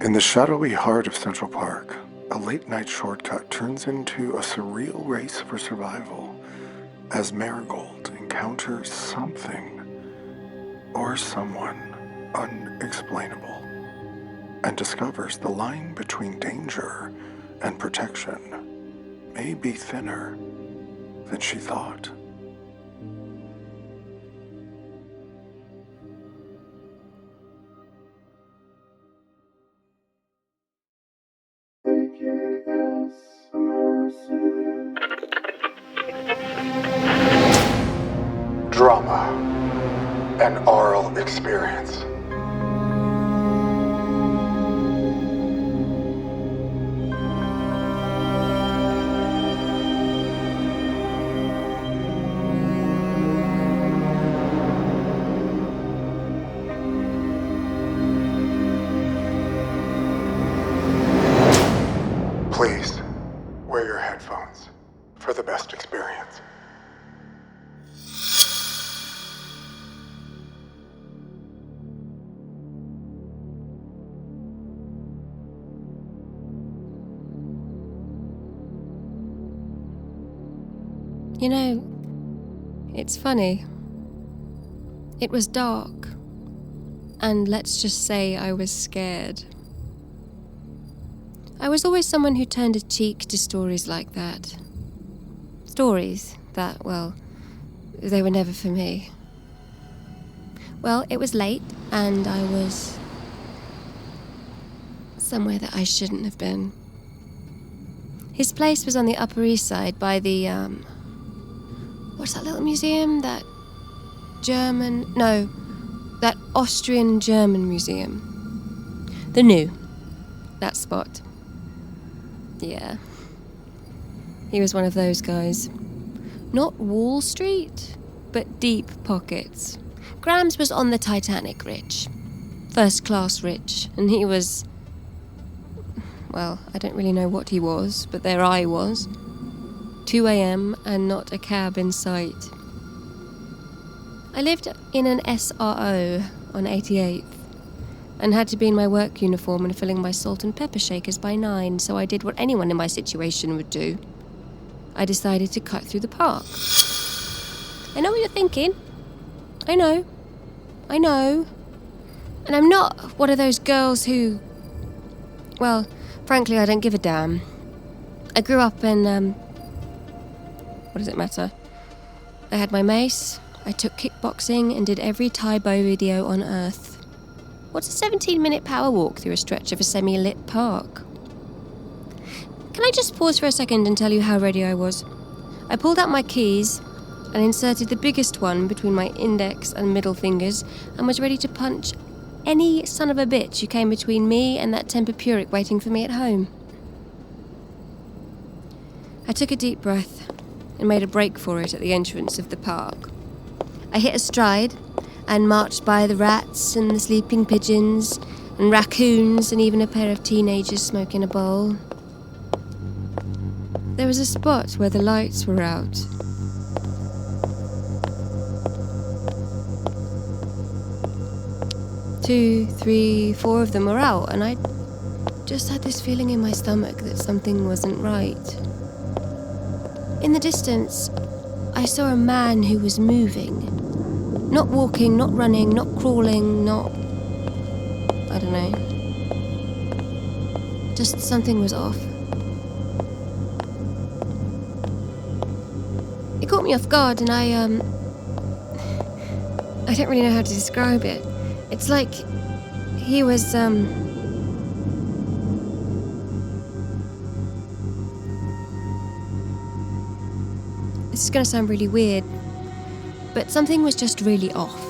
In the shadowy heart of Central Park, a late-night shortcut turns into a surreal race for survival as Marigold encounters something or someone unexplainable and discovers the line between danger and protection may be thinner than she thought. AKS Immersive. Drama, an AURAL experience. Please, wear your headphones for the best experience. You know, it's funny. It was dark, and let's just say I was scared. I was always someone who turned a cheek to stories like that. Stories that, well, they were never for me. Well, it was late, and I was somewhere that I shouldn't have been. His place was on the Upper East Side by the, what's that little museum? That Austrian-German museum. The New. That spot. Yeah. He was one of those guys. Not Wall Street, but deep pockets. Grams was on the Titanic rich. First class rich. And he was... well, I don't really know what he was, but there I was. 2 a.m. and not a cab in sight. I lived in an SRO on 88th. And had to be in my work uniform and filling my salt and pepper shakers by 9, so I did what anyone in my situation would do. I decided to cut through the park. I know what you're thinking. I know. And I'm not one of those girls who... well, frankly, I don't give a damn. I grew up in, what does it matter? I had my mace, I took kickboxing and did every Thai bow video on earth. What's a 17-minute power walk through a stretch of a semi-lit park? Can I just pause for a second and tell you how ready I was? I pulled out my keys and inserted the biggest one between my index and middle fingers and was ready to punch any son of a bitch who came between me and that Tempur-Puric waiting for me at home. I took a deep breath and made a break for it at the entrance of the park. I hit a stride and marched by the rats and the sleeping pigeons and raccoons and even a pair of teenagers smoking a bowl. There was a spot where the lights were out. Two, three, 4 of them were out, and I just had this feeling in my stomach that something wasn't right. In the distance, I saw a man who was moving. Not walking, not running, not crawling, not... I don't know. Just something was off. It caught me off guard and I don't really know how to describe it. It's like he was, This is gonna sound really weird, but something was just really off.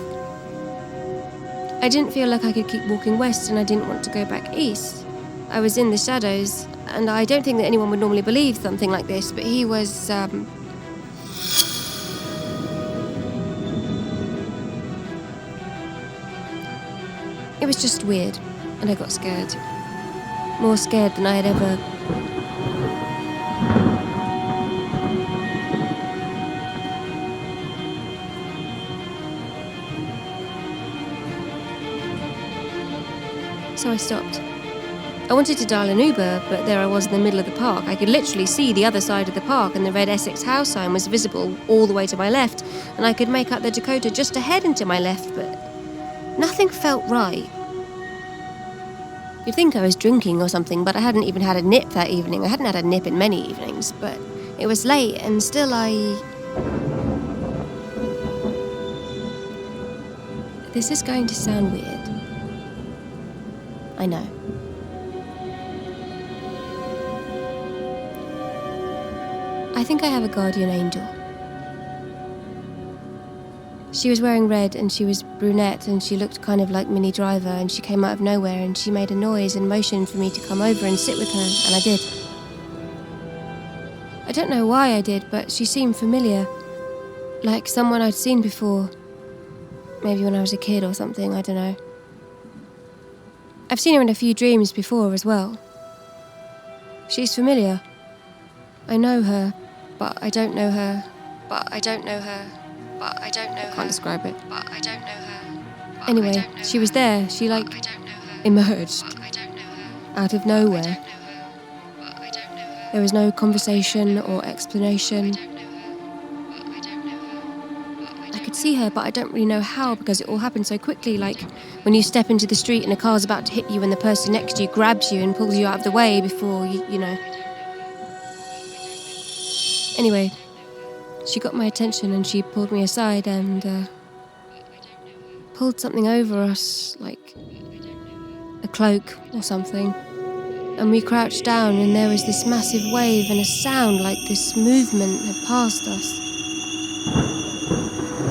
I didn't feel like I could keep walking west and I didn't want to go back east. I was in the shadows, and I don't think that anyone would normally believe something like this, but he was, It was just weird, and I got scared. More scared than I had ever... So I stopped. I wanted to dial an Uber, but there I was in the middle of the park. I could literally see the other side of the park, and the red Essex house sign was visible all the way to my left, and I could make out the Dakota just ahead and to my left, but nothing felt right. You'd think I was drinking or something, but I hadn't even had a nip that evening. I hadn't had a nip in many evenings, but it was late, and still This is going to sound weird. I know. I think I have a guardian angel. She was wearing red and she was brunette and she looked kind of like Minnie Driver, and she came out of nowhere and she made a noise and motioned for me to come over and sit with her, and I did. I don't know why I did, but she seemed familiar. Like someone I'd seen before. Maybe when I was a kid or something, I don't know. I've seen her in a few dreams before as well. She's familiar. I know her, but I don't know her. But I don't know her. But I don't know her. Can't describe it. But I don't know her. Anyway, she was there. She emerged out of nowhere. There was no conversation or explanation. I could see her, but I don't really know how, because it all happened so quickly, like when you step into the street and a car's about to hit you and the person next to you grabs you and pulls you out of the way before you know. Anyway, she got my attention and she pulled me aside and pulled something over us, like a cloak or something. And we crouched down and there was this massive wave and a sound like this movement had passed us.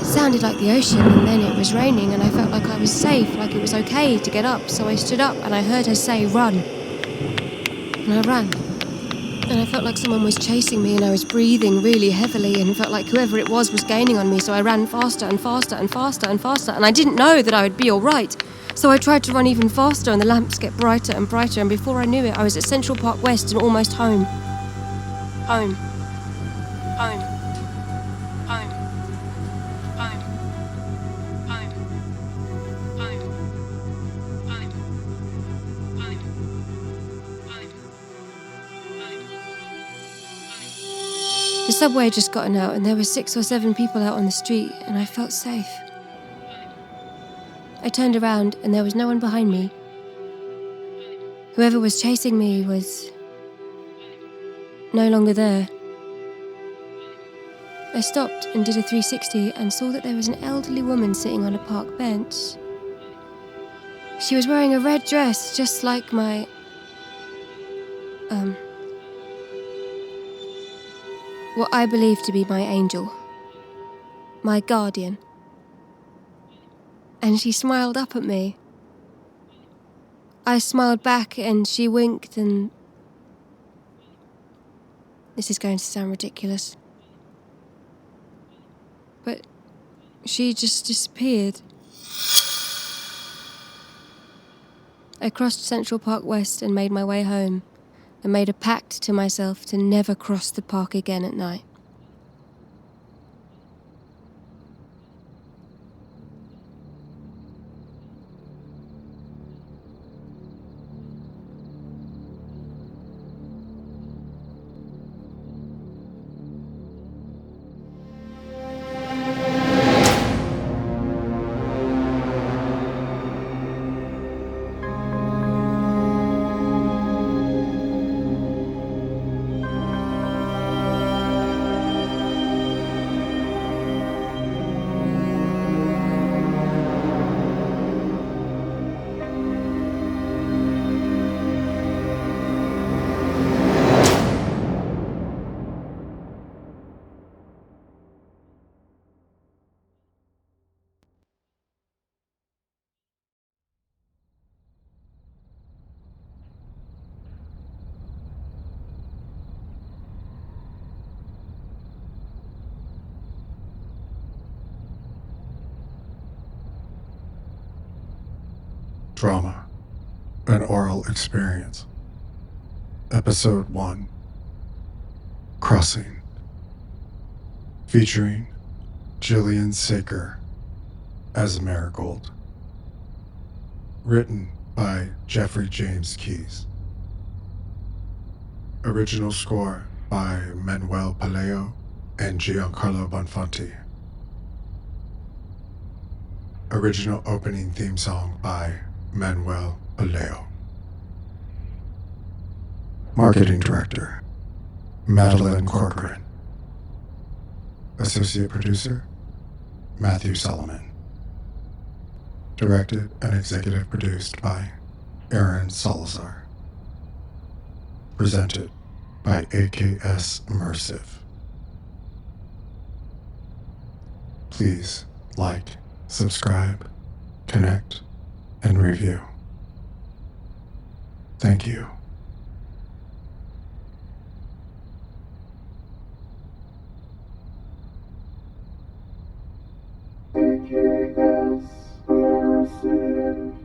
It sounded like the ocean, and then it was raining and I felt like I was safe, like it was okay to get up. So I stood up and I heard her say, "Run." And I ran. And I felt like someone was chasing me and I was breathing really heavily and felt like whoever it was gaining on me, so I ran faster and faster and faster and faster, and I didn't know that I would be all right. So I tried to run even faster and the lamps get brighter and brighter, and before I knew it I was at Central Park West and almost home. Home. Home. Home. Home. Home. Home. Home. The subway had just gotten out and there were 6 or 7 people out on the street, and I felt safe. I turned around and there was no one behind me. Whoever was chasing me was no longer there. I stopped and did a 360 and saw that there was an elderly woman sitting on a park bench. She was wearing a red dress, just like my... what I believe to be my angel. My guardian. And she smiled up at me. I smiled back and she winked and... This is going to sound ridiculous. But she just disappeared. I crossed Central Park West and made my way home, and made a pact to myself to never cross the park again at night. Drama, an oral experience. Episode 1, Crossing. Featuring GILLIAN Saker as Marigold. Written by Jeffrey James Keyes. Original score by Manuel Pelayo and Giancarlo Bonfanti. Original opening theme song by Manuel Pelayo. Marketing Director, Madeline Corcoran. Associate Producer, Matthew Solomon. Directed and executive produced by Aaron Salazar. Presented by AKS Immersive. Please like, subscribe, connect, and review. Thank you. AKS Immersive.